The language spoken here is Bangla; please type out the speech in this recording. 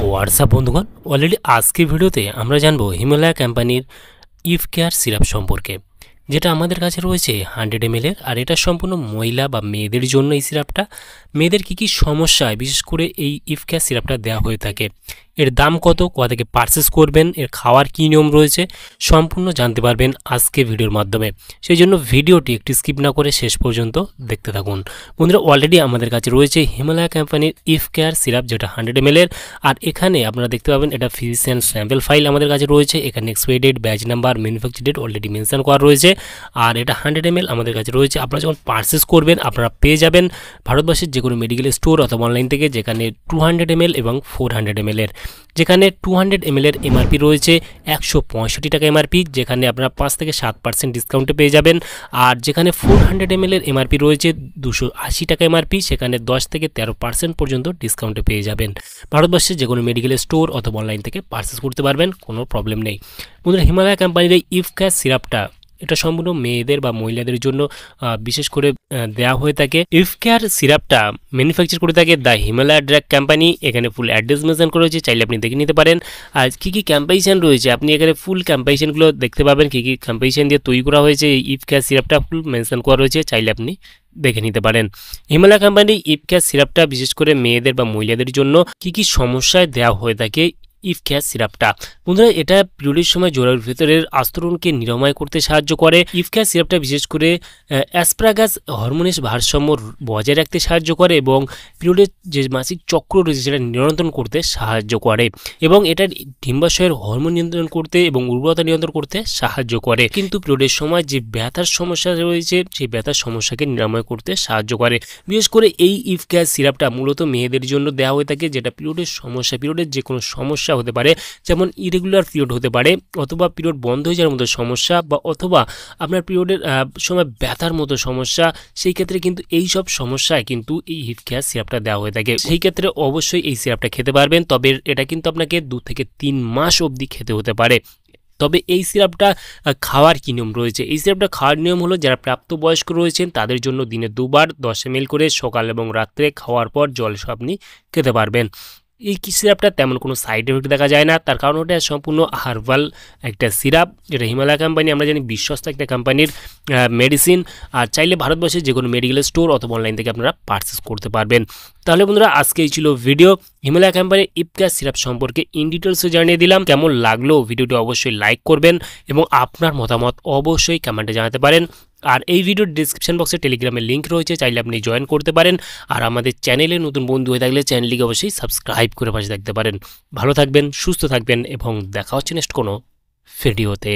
হোয়াটসঅ্যাপ বন্ধুগণ, অলরেডি আজকের ভিডিওতে আমরা জানবো হিমালয়া কোম্পানির ইফ কেয়ার সিরাপ সম্পর্কে, যেটা আমাদের কাছে রয়েছে 100 ml এর। আর এটা সম্পূর্ণ মহিলা বা মেয়েদের জন্য এই সিরাপটা। মেয়েদের কী সমস্যায় বিশেষ করে এই ইফ কেয়ার সিরাপটা দেওয়া হয়ে থাকে, এর দাম কত, কোথা থেকে পারচেস করবেন, এর খাওয়ার কী নিয়ম রয়েছে, সম্পূর্ণ জানতে পারবেন আজকে ভিডিওর মাধ্যমে। সেই জন্য ভিডিওটি একটু স্কিপ না করে শেষ পর্যন্ত দেখতে থাকুন। বন্ধুরা, অলরেডি আমাদের কাছে রয়েছে হিমালয়া কোম্পানির ইফ কেয়ার সিরাপ, যেটা 100 ml এর। আর এখানে আপনারা দেখতে পাবেন এটা ফিজিশিয়ান স্যাম্পল ফাইল আমাদের কাছে রয়েছে। এখানে expiry date, batch number, manufacture date already mention করা রয়েছে। আর এটা 100 ml আমাদের কাছে রয়েছে। আপনারা যখন পারচেস করবেন আপনারা পেয়ে যাবেন ভারতবর্ষের যে কোনো মেডিকেল স্টোর অথবা অনলাইন থেকে, যেখানে 200 ml এবং 400 ml এর। যেখানে 200 ml এর এমআরপি রয়েছে 165 টাকা এমআরপি, যেখানে আপনারা 5 থেকে 7% ডিসকাউন্টে পেয়ে যাবেন। আর যেখানে 400 ml এর এমআরপি রয়েছে 280 টাকা এমআরপি, সেখানে 10 থেকে 13% পর্যন্ত ডিসকাউন্টে পেয়ে যাবেন। ভারতবর্ষের যে কোনো মেডিকেল স্টোর অথবা অনলাইন থেকে পারচেস করতে পারবেন, কোনো প্রবলেম নেই। বন্ধুরা, হিমালয়া কোম্পানির এই ইফ কেয়ার সিরাপটা এটা সম্পূর্ণ মেয়েদের বা মহিলাদের জন্য বিশেষ করে দেওয়া হয়ে থাকে। ইফ কেয়ার সিরাপটা ম্যানুফ্যাকচার করে থাকে দ্য হিমালয়া ড্রাগ কোম্পানি। এখানে ফুল অ্যাড্রেস মেনশন করা হয়েছে, চাইলে আপনি দেখে নিতে পারেন। আর কী কী কম্পারিজন রয়েছে আপনি এখানে ফুল কম্পারিজনগুলো দেখতে পাবেন, কী কী কম্পারিজন দিয়ে তৈরি করা হয়েছে এই ইফ কেয়ার সিরাপটা ফুল মেনশন করা রয়েছে, চাইলে আপনি দেখে নিতে পারেন। হিমালয়া কোম্পানি ইফ কেয়ার সিরাপটা বিশেষ করে মেয়েদের বা মহিলাদের জন্য কী কী সমস্যায় দেওয়া হয়ে থাকে ইফ কেয়ার সিরাপটা। বন্ধুরা, এটা পিরিয়ডের সময় জোড়ার ভিতরের আস্তরণকে নিরাময় করতে সাহায্য করে। ইফ কেয়ার সিরাপটা বিশেষ করে অ্যাসপারাগাস হরমোনের ভারসাম্য বজায় রাখতে সাহায্য করে এবং পিরিয়ডের যে মাসিক চক্র রয়েছে সেটা নিয়ন্ত্রণ করতে সাহায্য করে এবং এটার ডিম্বাশয়ের হরমোন নিয়ন্ত্রণ করতে এবং উর্বরতা নিয়ন্ত্রণ করতে সাহায্য করে। কিন্তু পিরিয়ডের সময় যে ব্যথার সমস্যা রয়েছে সেই ব্যথার সমস্যাকে নিরাময় করতে সাহায্য করে। বিশেষ করে এই ইফ কেয়ার সিরাপটা মূলত মেয়েদের জন্য দেওয়া হয়ে থাকে, যেটা পিরিয়ডের সমস্যা, পিরিয়ডের যে কোনো সমস্যা হতে পারে, যেমন ইরেগুলার পিরিয়ড হতে পারে, অথবা পিরিয়ড বন্ধ হয়ে যাওয়ার মতো সমস্যা, বা অথবা আপনার পিরিয়ডের সময় ব্যথার মতো সমস্যা। সেই ক্ষেত্রে কিন্তু এই সব সমস্যায় কিন্তু এই ইফ কেয়ার সিরাপটা দেওয়া হয়ে থাকে। সেই ক্ষেত্রে অবশ্যই এই সিরাপটা খেতে পারবেন, তবে এটা কিন্তু আপনাকে 2 থেকে 3 মাস অবধি খেতে হতে পারে। তবে এই সিরাপটা খাওয়ার কী নিয়ম রয়েছে? এই সিরাপটা খাওয়ার নিয়ম হলো, যারা প্রাপ্তবয়স্ক রয়েছেন তাদের জন্য দিনে 2 বার 10 ml করে সকাল এবং রাত্রে খাওয়ার পর জল আপনি খেতে পারবেন। এই সিরাপটা তেমন কোনো সাইড এফেক্ট দেখা যায় না, তার কারণ ওটা সম্পূর্ণ হার্বাল একটা সিরাপ, যেটা হিমালয়া কোম্পানি আমরা জানি বিশ্বস্ত একটা কোম্পানির মেডিসিন। আর চাইলে ভারতবর্ষের যে কোনো মেডিকেল স্টোর অথবা অনলাইন থেকে আপনারা পারচেস করতে পারবেন। তাহলে বন্ধুরা, আজকে এই ছিল ভিডিও হিমালয়া কোম্পানির ইফ কেয়ার সিরাপ সম্পর্কে ইন ডিটেলসে জানিয়ে দিলাম। কেমন লাগলো ভিডিওটি অবশ্যই লাইক করবেন এবং আপনার মতামত অবশ্যই কমেন্টে জানাতে পারেন। আর এই ভিডিওর ডিসক্রিপশন বক্সে টেলিগ্রামের লিঙ্ক রয়েছে, চাইলে আপনি জয়েন করতে পারেন। আর আমাদের চ্যানেলে নতুন বন্ধু হয়ে থাকলে চ্যানেলটিকে অবশ্যই সাবস্ক্রাইব করে পাশে থাকতে পারেন। ভালো থাকবেন, সুস্থ থাকবেন এবং দেখা হচ্ছে নেক্সট কোনো ভিডিওতে।